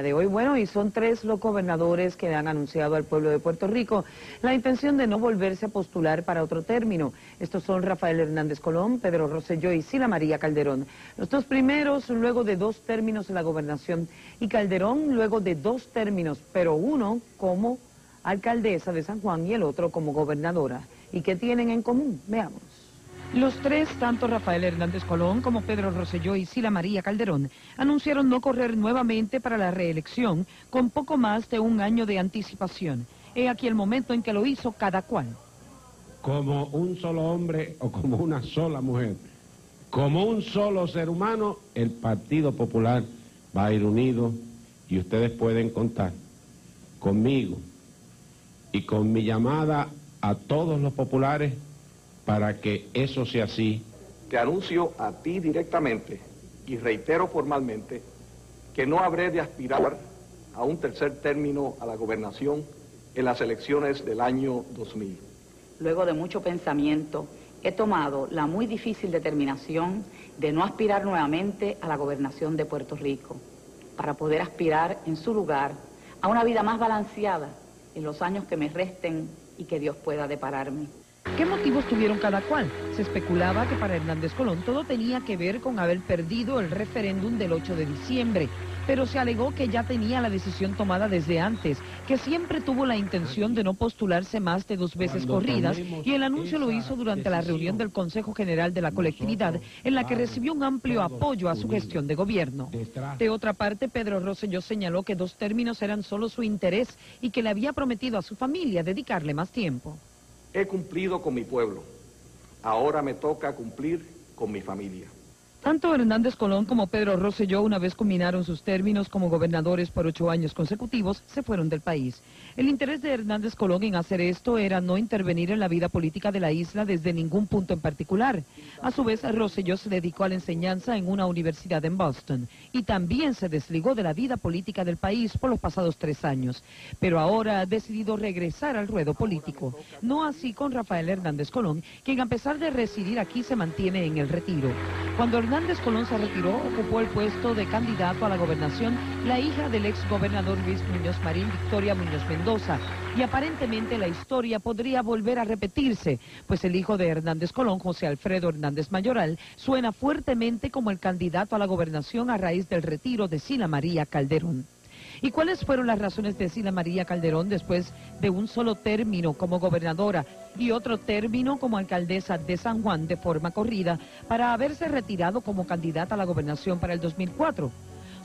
De hoy, bueno, y son 3 los gobernadores que han anunciado al pueblo de Puerto Rico la intención de no volverse a postular para otro término. Estos son Rafael Hernández Colón, Pedro Rosselló y Sila María Calderón. Los 2 primeros luego de 2 términos en la gobernación y Calderón luego de 2 términos, pero uno como alcaldesa de San Juan y el otro como gobernadora. ¿Y qué tienen en común? Veamos. Los 3, tanto Rafael Hernández Colón como Pedro Rosselló y Sila María Calderón, anunciaron no correr nuevamente para la reelección con poco más de 1 año de anticipación. He aquí el momento en que lo hizo cada cual. Como un solo hombre o como una sola mujer, como un solo ser humano, el Partido Popular va a ir unido y ustedes pueden contar conmigo y con mi llamada a todos los populares para que eso sea así. Te anuncio a ti directamente y reitero formalmente que no habré de aspirar a un tercer término a la gobernación en las elecciones del año 2000. Luego de mucho pensamiento, he tomado la muy difícil determinación de no aspirar nuevamente a la gobernación de Puerto Rico, para poder aspirar en su lugar a una vida más balanceada en los años que me resten y que Dios pueda depararme. ¿Qué motivos tuvieron cada cual? Se especulaba que para Hernández Colón todo tenía que ver con haber perdido el referéndum del 8 de diciembre, pero se alegó que ya tenía la decisión tomada desde antes, que siempre tuvo la intención de no postularse más de 2 veces corridas, y el anuncio lo hizo durante la reunión del Consejo General de la colectividad, en la que recibió un amplio apoyo a su gestión de gobierno. De otra parte, Pedro Rosselló señaló que 2 términos eran solo su interés y que le había prometido a su familia dedicarle más tiempo. He cumplido con mi pueblo, ahora me toca cumplir con mi familia. Tanto Hernández Colón como Pedro Rosselló, una vez culminaron sus términos como gobernadores por 8 años consecutivos, se fueron del país. El interés de Hernández Colón en hacer esto era no intervenir en la vida política de la isla desde ningún punto en particular. A su vez, Rosselló se dedicó a la enseñanza en una universidad en Boston y también se desligó de la vida política del país por los pasados 3 años. Pero ahora ha decidido regresar al ruedo político. No así con Rafael Hernández Colón, quien a pesar de residir aquí se mantiene en el retiro. Cuando Hernández Colón se retiró, ocupó el puesto de candidato a la gobernación la hija del ex gobernador Luis Muñoz Marín, Victoria Muñoz Mendoza, y aparentemente la historia podría volver a repetirse, pues el hijo de Hernández Colón, José Alfredo Hernández Mayoral, suena fuertemente como el candidato a la gobernación a raíz del retiro de Sila María Calderón. ¿Y cuáles fueron las razones de Sila María Calderón después de un solo término como gobernadora y otro término como alcaldesa de San Juan de forma corrida para haberse retirado como candidata a la gobernación para el 2004?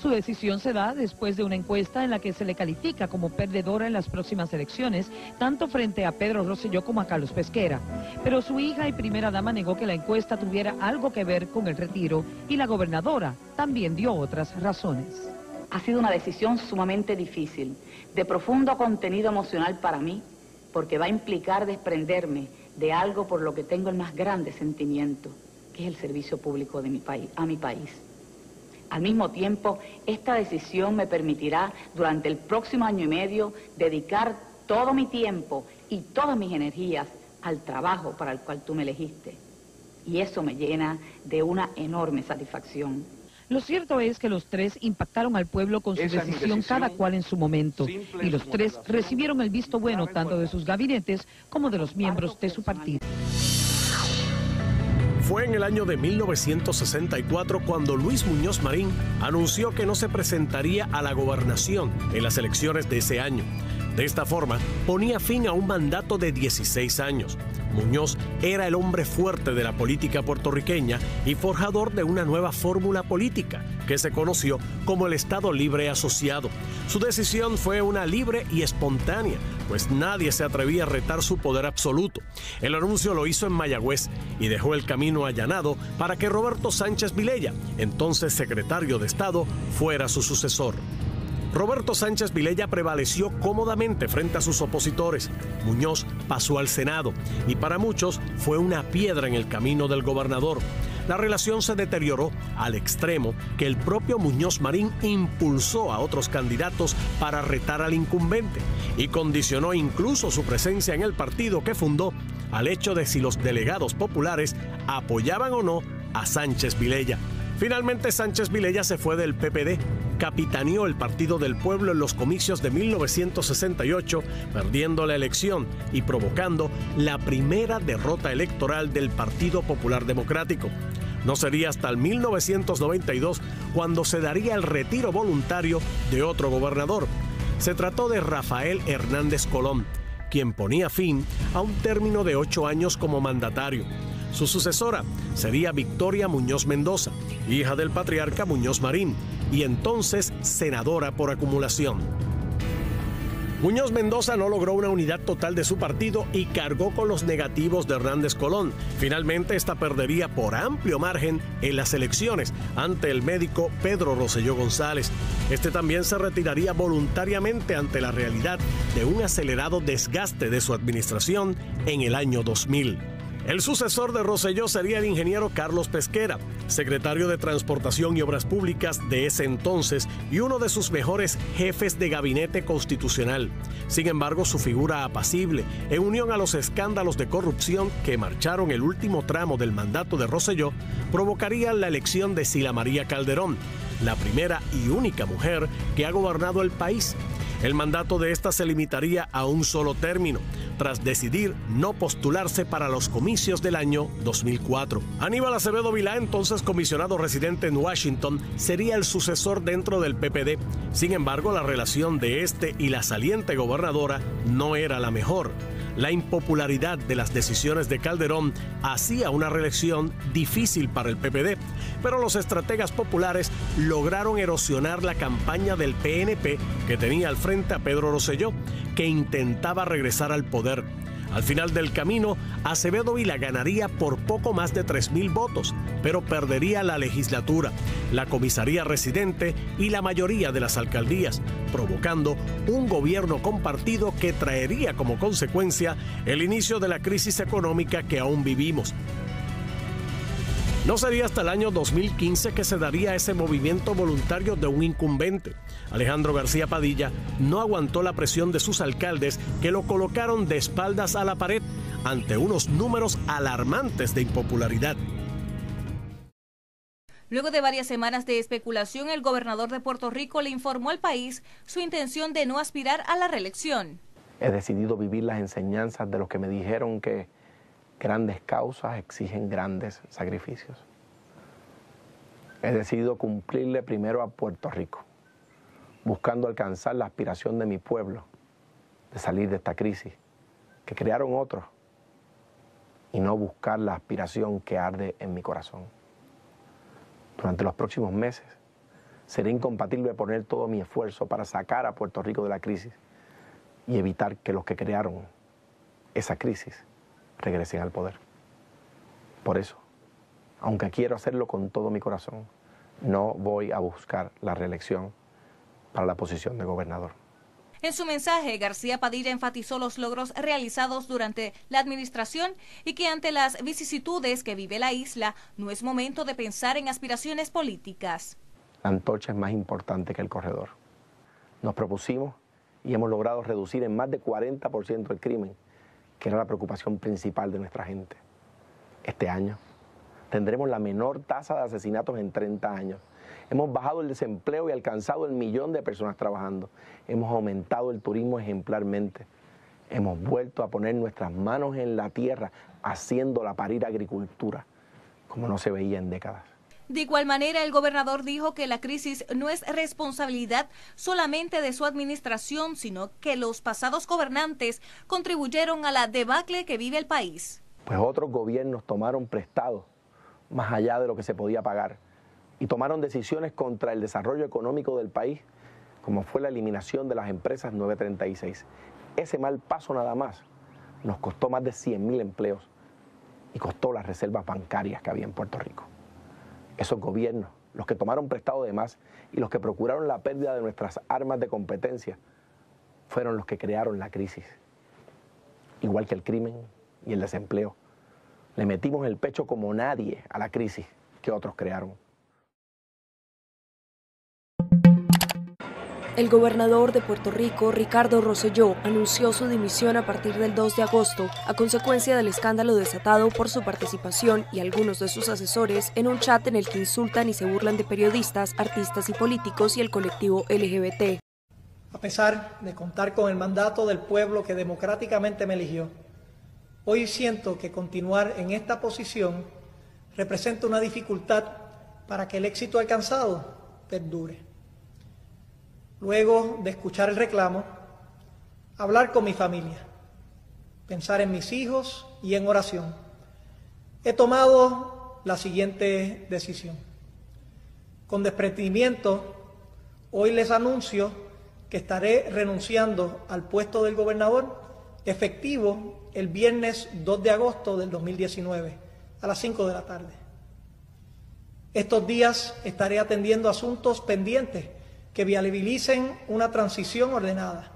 Su decisión se da después de una encuesta en la que se le califica como perdedora en las próximas elecciones, tanto frente a Pedro Rosselló como a Carlos Pesquera. Pero su hija y primera dama negó que la encuesta tuviera algo que ver con el retiro y la gobernadora también dio otras razones. Ha sido una decisión sumamente difícil, de profundo contenido emocional para mí, porque va a implicar desprenderme de algo por lo que tengo el más grande sentimiento, que es el servicio público de mi país, a mi país. Al mismo tiempo, esta decisión me permitirá, durante el próximo año y medio, dedicar todo mi tiempo y todas mis energías al trabajo para el cual tú me elegiste. Y eso me llena de una enorme satisfacción. Lo cierto es que los 3 impactaron al pueblo con su decisión, cada cual en su momento, y los 3 recibieron el visto bueno tanto de sus gabinetes como de los miembros de su partido. Fue en el año de 1964 cuando Luis Muñoz Marín anunció que no se presentaría a la gobernación en las elecciones de ese año. De esta forma, ponía fin a un mandato de 16 años. Muñoz era el hombre fuerte de la política puertorriqueña y forjador de una nueva fórmula política que se conoció como el Estado Libre Asociado. Su decisión fue una libre y espontánea, pues nadie se atrevía a retar su poder absoluto. El anuncio lo hizo en Mayagüez y dejó el camino allanado para que Roberto Sánchez Vilella, entonces secretario de Estado, fuera su sucesor. Roberto Sánchez Vilella prevaleció cómodamente frente a sus opositores. Muñoz pasó al Senado y para muchos fue una piedra en el camino del gobernador. La relación se deterioró al extremo que el propio Muñoz Marín impulsó a otros candidatos para retar al incumbente y condicionó incluso su presencia en el partido que fundó al hecho de si los delegados populares apoyaban o no a Sánchez Vilella. Finalmente Sánchez Vilella se fue del PPD capitaneó el Partido del Pueblo en los comicios de 1968, perdiendo la elección y provocando la primera derrota electoral del Partido Popular Democrático. No sería hasta el 1992 cuando se daría el retiro voluntario de otro gobernador. Se trató de Rafael Hernández Colón, quien ponía fin a un término de 8 años como mandatario. Su sucesora sería Victoria Muñoz Mendoza, hija del patriarca Muñoz Marín, y entonces senadora por acumulación. Muñoz Mendoza no logró una unidad total de su partido y cargó con los negativos de Hernández Colón. Finalmente, esta perdería por amplio margen en las elecciones ante el médico Pedro Rosselló González. Este también se retiraría voluntariamente ante la realidad de un acelerado desgaste de su administración en el año 2000. El sucesor de Rosselló sería el ingeniero Carlos Pesquera, secretario de Transportación y Obras Públicas de ese entonces y uno de sus mejores jefes de gabinete constitucional. Sin embargo, su figura apacible, en unión a los escándalos de corrupción que marcharon el último tramo del mandato de Rosselló, provocarían la elección de Sila María Calderón, la primera y única mujer que ha gobernado el país. El mandato de esta se limitaría a un solo término, tras decidir no postularse para los comicios del año 2004. Aníbal Acevedo Vilá, entonces comisionado residente en Washington, sería el sucesor dentro del PPD. Sin embargo, la relación de este y la saliente gobernadora no era la mejor. La impopularidad de las decisiones de Calderón hacía una reelección difícil para el PPD, pero los estrategas populares lograron erosionar la campaña del PNP que tenía al frente a Pedro Rosselló, que intentaba regresar al poder. Al final del camino, Acevedo Vilá ganaría por poco más de 3,000 votos, pero perdería la legislatura, la comisaría residente y la mayoría de las alcaldías, provocando un gobierno compartido que traería como consecuencia el inicio de la crisis económica que aún vivimos. No sería hasta el año 2015 que se daría ese movimiento voluntario de un incumbente. Alejandro García Padilla no aguantó la presión de sus alcaldes que lo colocaron de espaldas a la pared ante unos números alarmantes de impopularidad. Luego de varias semanas de especulación, el gobernador de Puerto Rico le informó al país su intención de no aspirar a la reelección. He decidido vivir las enseñanzas de los que me dijeron que grandes causas exigen grandes sacrificios. He decidido cumplirle primero a Puerto Rico, buscando alcanzar la aspiración de mi pueblo, de salir de esta crisis que crearon otros, y no buscar la aspiración que arde en mi corazón. Durante los próximos meses, seré incompatible poner todo mi esfuerzo para sacar a Puerto Rico de la crisis y evitar que los que crearon esa crisis regresen al poder. Por eso, aunque quiero hacerlo con todo mi corazón, no voy a buscar la reelección para la posición de gobernador. En su mensaje, García Padilla enfatizó los logros realizados durante la administración y que ante las vicisitudes que vive la isla, no es momento de pensar en aspiraciones políticas. La antorcha es más importante que el corredor. Nos propusimos y hemos logrado reducir en más de 40% el crimen, que era la preocupación principal de nuestra gente. Este año tendremos la menor tasa de asesinatos en 30 años. Hemos bajado el desempleo y alcanzado el 1.000.000 de personas trabajando. Hemos aumentado el turismo ejemplarmente. Hemos vuelto a poner nuestras manos en la tierra, haciéndola parir agricultura, como no se veía en décadas. De igual manera, el gobernador dijo que la crisis no es responsabilidad solamente de su administración, sino que los pasados gobernantes contribuyeron a la debacle que vive el país. Pues otros gobiernos tomaron prestado más allá de lo que se podía pagar y tomaron decisiones contra el desarrollo económico del país, como fue la eliminación de las empresas 936. Ese mal paso nada más nos costó más de 100,000 empleos y costó las reservas bancarias que había en Puerto Rico. Esos gobiernos, los que tomaron prestado de más y los que procuraron la pérdida de nuestras armas de competencia, fueron los que crearon la crisis. Igual que el crimen y el desempleo, le metimos el pecho como nadie a la crisis que otros crearon. El gobernador de Puerto Rico, Ricardo Rosselló, anunció su dimisión a partir del 2 de agosto a consecuencia del escándalo desatado por su participación y algunos de sus asesores en un chat en el que insultan y se burlan de periodistas, artistas y políticos y el colectivo LGBT. A pesar de contar con el mandato del pueblo que democráticamente me eligió, hoy siento que continuar en esta posición representa una dificultad para que el éxito alcanzado perdure. Luego de escuchar el reclamo, hablar con mi familia, pensar en mis hijos y en oración, he tomado la siguiente decisión. Con desprendimiento, hoy les anuncio que estaré renunciando al puesto del gobernador efectivo el viernes 2 de agosto del 2019 a las 5 de la tarde. Estos días estaré atendiendo asuntos pendientes que viabilicen una transición ordenada.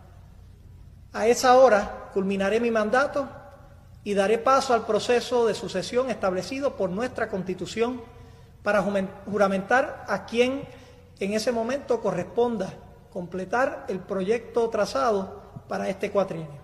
A esa hora culminaré mi mandato y daré paso al proceso de sucesión establecido por nuestra Constitución para juramentar a quien en ese momento corresponda completar el proyecto trazado para este cuatrienio.